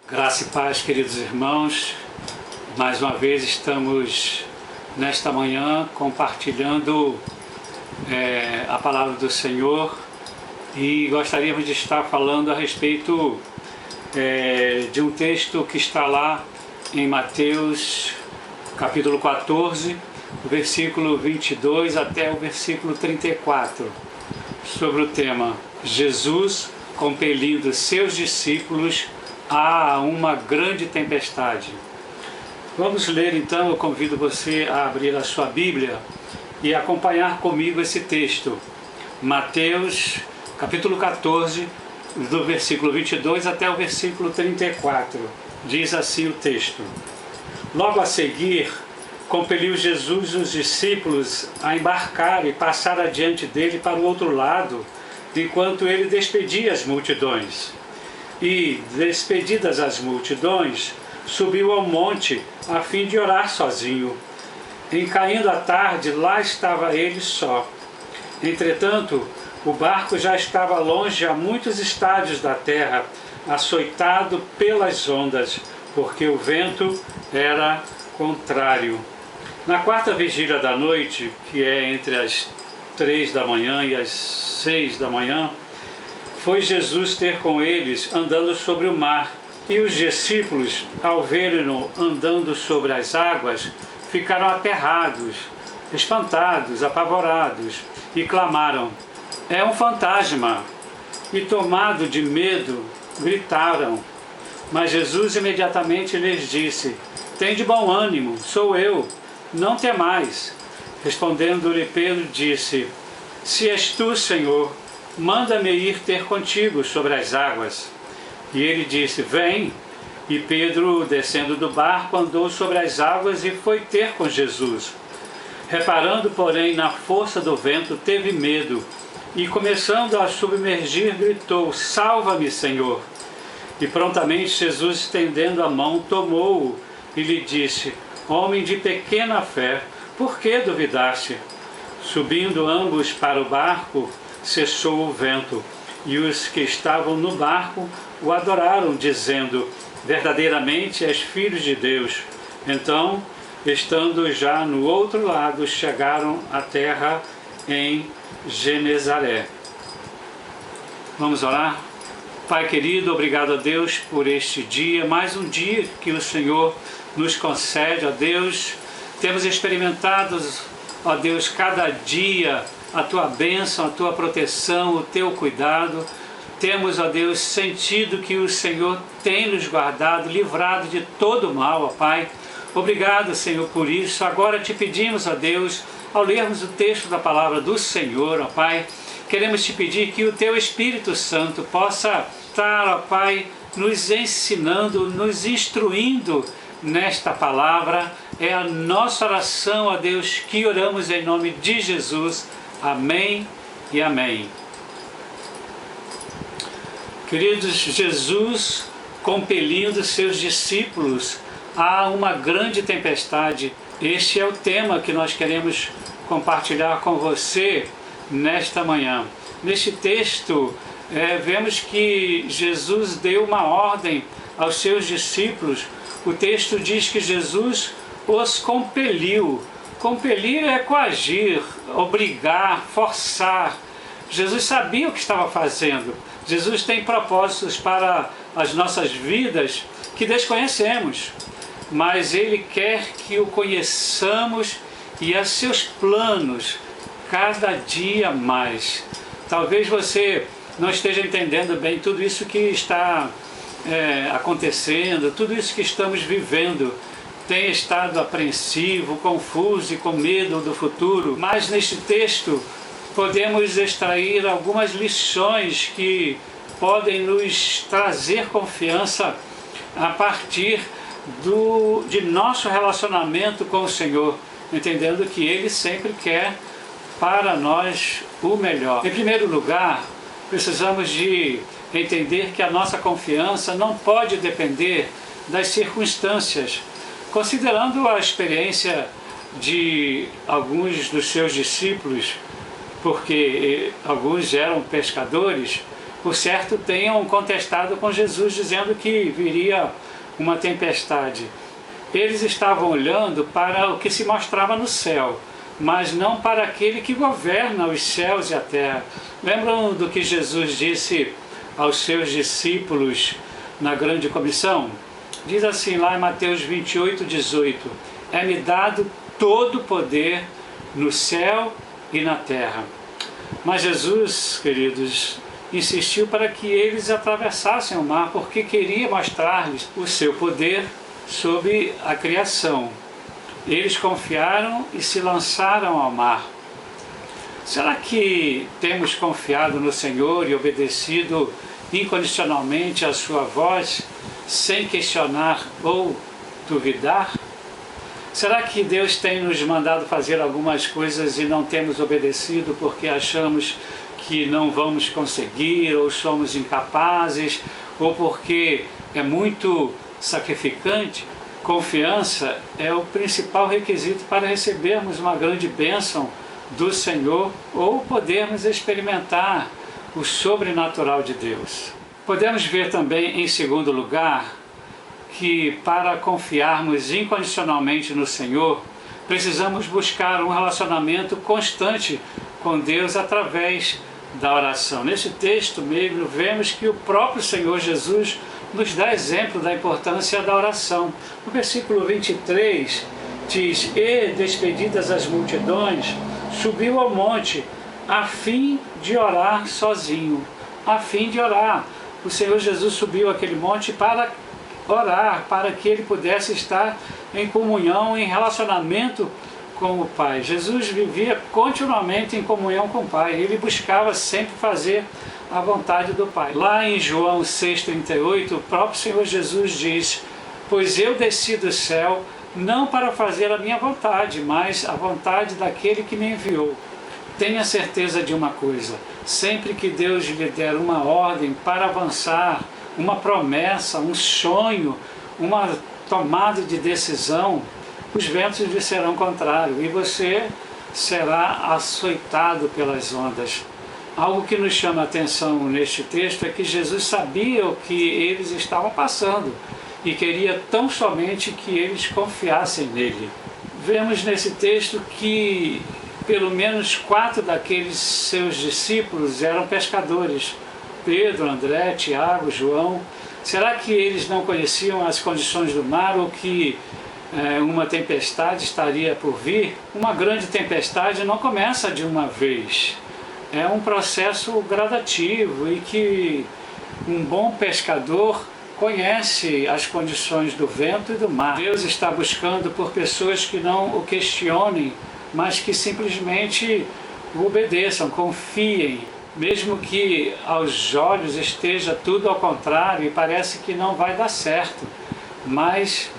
Graça e paz, queridos irmãos. Mais uma vez estamos nesta manhã compartilhando a palavra do Senhor e gostaríamos de estar falando a respeito de um texto que está lá em Mateus capítulo 14, versículo 22 até o versículo 34, sobre o tema Jesus compelindo seus discípulos a uma grande tempestade. Vamos ler então, eu convido você a abrir a sua Bíblia e acompanhar comigo esse texto. Mateus capítulo 14, do versículo 22 até o versículo 34. Diz assim o texto: Logo a seguir, compeliu Jesus os discípulos a embarcar e passar adiante dele para o outro lado, enquanto ele despedia as multidões. E, despedidas as multidões, subiu ao monte a fim de orar sozinho. Em caindo a tarde, lá estava ele só. Entretanto, o barco já estava longe a muitos estádios da terra, açoitado pelas ondas, porque o vento era contrário. Na quarta vigília da noite, que é entre as 3 da manhã e as 6 da manhã, foi Jesus ter com eles andando sobre o mar. E os discípulos, ao verem-no andando sobre as águas, ficaram aterrados, espantados, apavorados, e clamaram: É um fantasma! E tomado de medo, gritaram. Mas Jesus imediatamente lhes disse: Tende bom ânimo, sou eu, não temais. Respondendo-lhe Pedro, disse: Se és tu, Senhor, manda-me ir ter contigo sobre as águas. E ele disse: Vem. E Pedro, descendo do barco, andou sobre as águas e foi ter com Jesus. Reparando, porém, na força do vento, teve medo, e começando a submergir, gritou: Salva-me, Senhor! E prontamente Jesus, estendendo a mão, tomou-o e lhe disse: Homem de pequena fé, por que duvidaste? Subindo ambos para o barco, cessou o vento, e os que estavam no barco o adoraram, dizendo: Verdadeiramente és filho de Deus. Então, estando já no outro lado, chegaram à terra em Genezaré. Vamos orar? Pai querido, obrigado a Deus por este dia, mais um dia que o Senhor nos concede, ó Deus. Temos experimentado, ó Deus, cada dia a Tua bênção, a Tua proteção, o Teu cuidado. Temos, ó Deus, sentido que o Senhor tem nos guardado, livrado de todo mal, ó Pai. Obrigado, Senhor, por isso. Agora te pedimos, ó Deus, ao lermos o texto da palavra do Senhor, ó Pai, queremos te pedir que o Teu Espírito Santo possa estar, ó Pai, nos ensinando, nos instruindo nesta palavra. É a nossa oração, ó Deus, que oramos em nome de Jesus. Amém e amém. Queridos, Jesus compelindo seus discípulos a uma grande tempestade. Este é o tema que nós queremos compartilhar com você nesta manhã. Neste texto, vemos que Jesus deu uma ordem aos seus discípulos. O texto diz que Jesus os compeliu. Compelir é coagir, obrigar, forçar. Jesus sabia o que estava fazendo. Jesus tem propósitos para as nossas vidas que desconhecemos, mas Ele quer que o conheçamos e a seus planos cada dia mais. Talvez você não esteja entendendo bem tudo isso que está acontecendo, tudo isso que estamos vivendo. Tem estado apreensivo, confuso e com medo do futuro, mas neste texto podemos extrair algumas lições que podem nos trazer confiança a partir de nosso relacionamento com o Senhor, entendendo que Ele sempre quer para nós o melhor. Em primeiro lugar, precisamos de entender que a nossa confiança não pode depender das circunstâncias. Considerando a experiência de alguns dos seus discípulos, porque alguns eram pescadores, por certo tenham contestado com Jesus, dizendo que viria uma tempestade. Eles estavam olhando para o que se mostrava no céu, mas não para aquele que governa os céus e a terra. Lembram do que Jesus disse aos seus discípulos na grande comissão? Diz assim lá em Mateus 28:18: é-me dado todo o poder no céu e na terra. Mas Jesus, queridos, insistiu para que eles atravessassem o mar, porque queria mostrar-lhes o seu poder sobre a criação. Eles confiaram e se lançaram ao mar. Será que temos confiado no Senhor e obedecido incondicionalmente a sua voz, sem questionar ou duvidar? Será que Deus tem nos mandado fazer algumas coisas e não temos obedecido porque achamos que não vamos conseguir, ou somos incapazes, ou porque é muito sacrificante? Confiança é o principal requisito para recebermos uma grande bênção do Senhor ou podermos experimentar o sobrenatural de Deus. Podemos ver também, em segundo lugar, que para confiarmos incondicionalmente no Senhor, precisamos buscar um relacionamento constante com Deus através da oração. Nesse texto mesmo, vemos que o próprio Senhor Jesus nos dá exemplo da importância da oração. No versículo 23 diz: e, despedidas as multidões, subiu ao monte a fim de orar sozinho. A fim de orar. O Senhor Jesus subiu aquele monte para orar, para que ele pudesse estar em comunhão, em relacionamento com o Pai. Jesus vivia continuamente em comunhão com o Pai. Ele buscava sempre fazer a vontade do Pai. Lá em João 6,38, o próprio Senhor Jesus diz: pois eu desci do céu não para fazer a minha vontade, mas a vontade daquele que me enviou. Tenha certeza de uma coisa: sempre que Deus lhe der uma ordem para avançar, uma promessa, um sonho, uma tomada de decisão, os ventos lhe serão contrários e você será açoitado pelas ondas. Algo que nos chama a atenção neste texto é que Jesus sabia o que eles estavam passando e queria tão somente que eles confiassem nele. Vemos nesse texto que pelo menos 4 daqueles seus discípulos eram pescadores: Pedro, André, Tiago, João. Será que eles não conheciam as condições do mar ou que uma tempestade estaria por vir? Uma grande tempestade não começa de uma vez. É um processo gradativo e que um bom pescador conhece as condições do vento e do mar. Deus está buscando por pessoas que não o questionem, mas que simplesmente o obedeçam, confiem, mesmo que aos olhos esteja tudo ao contrário e parece que não vai dar certo. Mas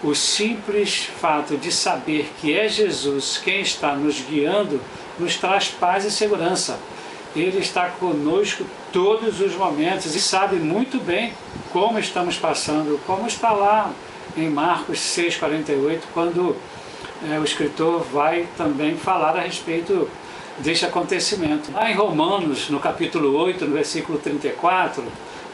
o simples fato de saber que é Jesus quem está nos guiando nos traz paz e segurança. Ele está conosco todos os momentos e sabe muito bem como estamos passando, como está lá em Marcos 6,48, quando o escritor vai também falar a respeito deste acontecimento. Lá em Romanos, no capítulo 8, no versículo 34,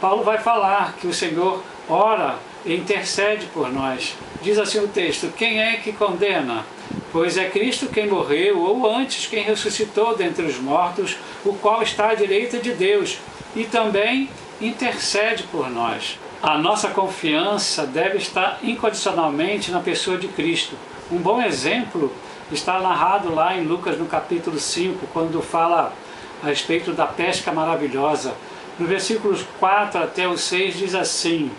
Paulo vai falar que o Senhor ora e intercede por nós. Diz assim o texto: quem é que condena? Pois é Cristo quem morreu, ou antes quem ressuscitou dentre os mortos, o qual está à direita de Deus, e também intercede por nós. A nossa confiança deve estar incondicionalmente na pessoa de Cristo. Um bom exemplo está narrado lá em Lucas, no capítulo 5, quando fala a respeito da pesca maravilhosa. No versículos 4 até o 6 diz assim: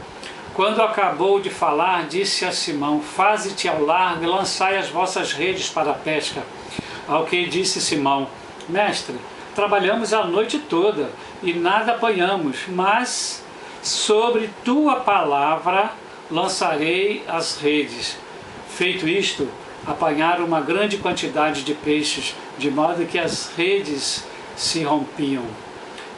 quando acabou de falar, disse a Simão: faze-te ao largo e lançai as vossas redes para a pesca. Ao que disse Simão: mestre, trabalhamos a noite toda e nada apanhamos, mas sobre tua palavra lançarei as redes. Feito isto, apanharam uma grande quantidade de peixes, de modo que as redes se rompiam.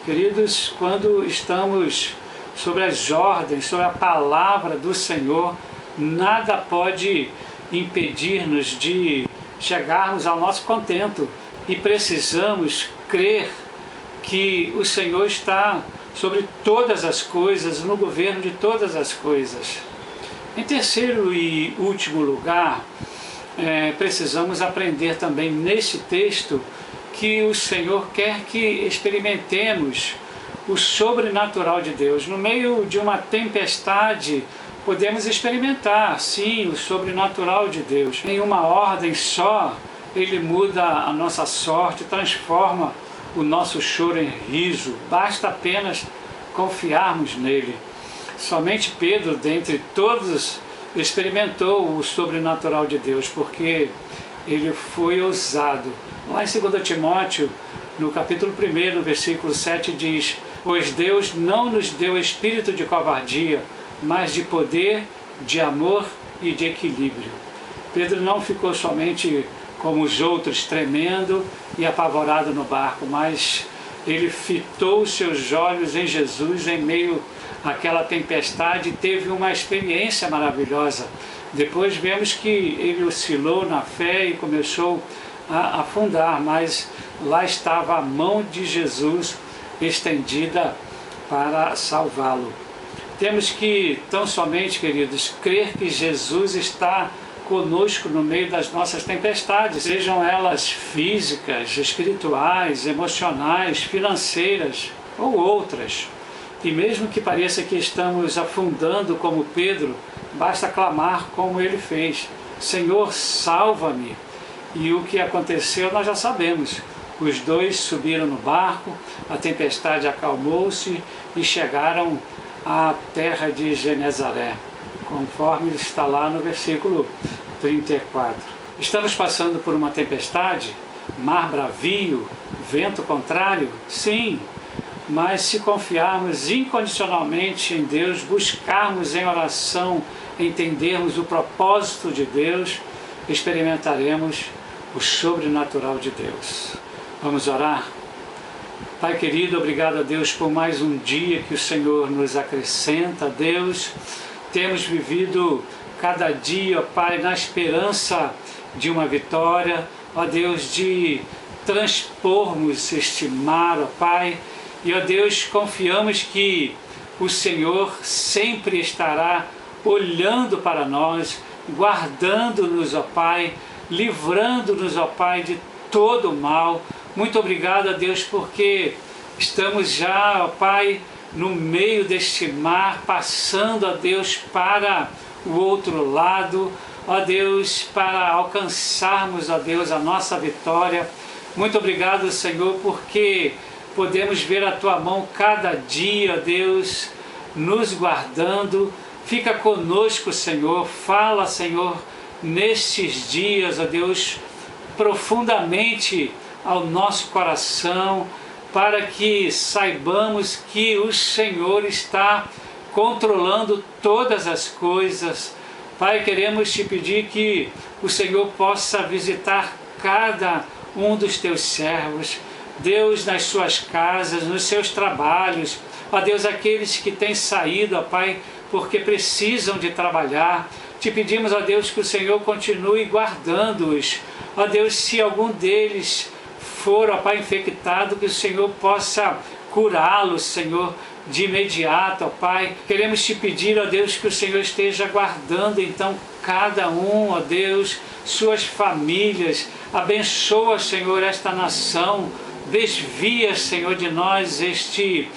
Queridos, quando estamos sobre as ordens, sobre a palavra do Senhor, nada pode impedir-nos de chegarmos ao nosso contento. e precisamos crer que o Senhor está sobre todas as coisas, no governo de todas as coisas. Em terceiro e último lugar, precisamos aprender também nesse texto que o Senhor quer que experimentemos o sobrenatural de Deus. No meio de uma tempestade, podemos experimentar, sim, o sobrenatural de Deus. Em uma ordem só, Ele muda a nossa sorte, transforma o nosso choro em riso. Basta apenas confiarmos nele. Somente Pedro, dentre todos, experimentou o sobrenatural de Deus, porque ele foi ousado. Lá em 2 Timóteo, no capítulo 1, versículo 7, diz: pois Deus não nos deu espírito de covardia, mas de poder, de amor e de equilíbrio. Pedro não ficou somente como os outros, tremendo e apavorado no barco, mas ele fitou os seus olhos em Jesus em meio àquela tempestade e teve uma experiência maravilhosa. Depois vemos que ele oscilou na fé e começou a afundar, mas lá estava a mão de Jesus estendida para salvá-lo. Temos que, tão somente, queridos, crer que Jesus está conosco no meio das nossas tempestades, sejam elas físicas, espirituais, emocionais, financeiras ou outras. E mesmo que pareça que estamos afundando como Pedro, basta clamar como ele fez: Senhor, salva-me. E o que aconteceu nós já sabemos. Os dois subiram no barco, a tempestade acalmou-se e chegaram à terra de Genezaré, conforme está lá no versículo 34. Estamos passando por uma tempestade, mar bravio, vento contrário? Sim, mas se confiarmos incondicionalmente em Deus, buscarmos em oração, entendermos o propósito de Deus, experimentaremos o sobrenatural de Deus. Vamos orar? Pai querido, obrigado a Deus por mais um dia que o Senhor nos acrescenta. Deus, temos vivido cada dia, ó Pai, na esperança de uma vitória, ó Deus, de transpormos este mar, ó Pai, e ó Deus, confiamos que o Senhor sempre estará olhando para nós, guardando-nos, ó Pai, livrando-nos, ó Pai, de todo o mal. Muito obrigado a Deus, porque estamos já, ó Pai, no meio deste mar, passando, ó Deus, para o outro lado, ó Deus, para alcançarmos, ó Deus, a nossa vitória. Muito obrigado, Senhor, porque podemos ver a Tua mão cada dia, ó Deus, nos guardando. Fica conosco, Senhor, fala, Senhor, nestes dias, ó Deus, profundamente ao nosso coração, para que saibamos que o Senhor está controlando todas as coisas. Pai, queremos te pedir que o Senhor possa visitar cada um dos teus servos, Deus, nas suas casas, nos seus trabalhos, ó Deus, aqueles que têm saído, ó Pai, porque precisam de trabalhar. Te pedimos, ó Deus, que o Senhor continue guardando-os. Ó Deus, se algum deles for, ó Pai, infectado, que o Senhor possa curá-los, Senhor, de imediato, ó Pai. Queremos te pedir, ó Deus, que o Senhor esteja guardando, então, cada um, ó Deus, suas famílias. Abençoa, Senhor, esta nação. Desvia, Senhor, de nós este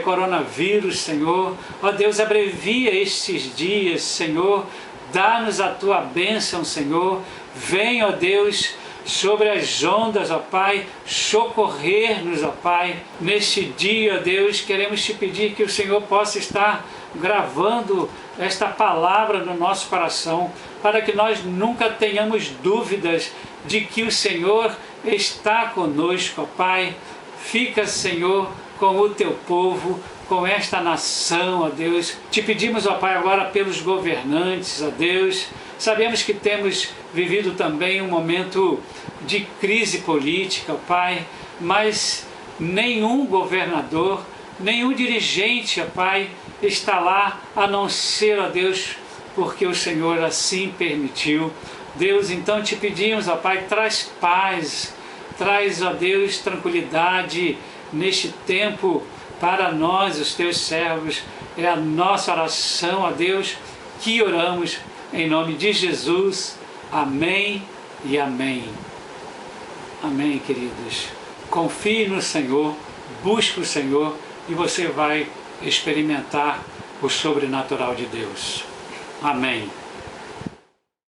coronavírus, Senhor. Ó Deus, abrevia estes dias, Senhor. Dá-nos a Tua bênção, Senhor. Vem, ó Deus, sobre as ondas, ó Pai, socorrer-nos, ó Pai. Neste dia, ó Deus, queremos te pedir que o Senhor possa estar gravando esta palavra no nosso coração, para que nós nunca tenhamos dúvidas de que o Senhor está conosco, ó Pai. Fica, Senhor, com o Teu povo, com esta nação, ó Deus. Te pedimos, ó Pai, agora pelos governantes, ó Deus. Sabemos que temos vivido também um momento de crise política, ó Pai, mas nenhum governador, nenhum dirigente, ó Pai, está lá a não ser, ó Deus, porque o Senhor assim permitiu. Deus, então te pedimos, ó Pai, traz paz, traz, ó Deus, tranquilidade neste tempo para nós, os teus servos. É a nossa oração, ó Deus, que oramos em nome de Jesus. Amém e amém. Amém, queridos. Confie no Senhor, busque o Senhor e você vai experimentar o sobrenatural de Deus. Amém.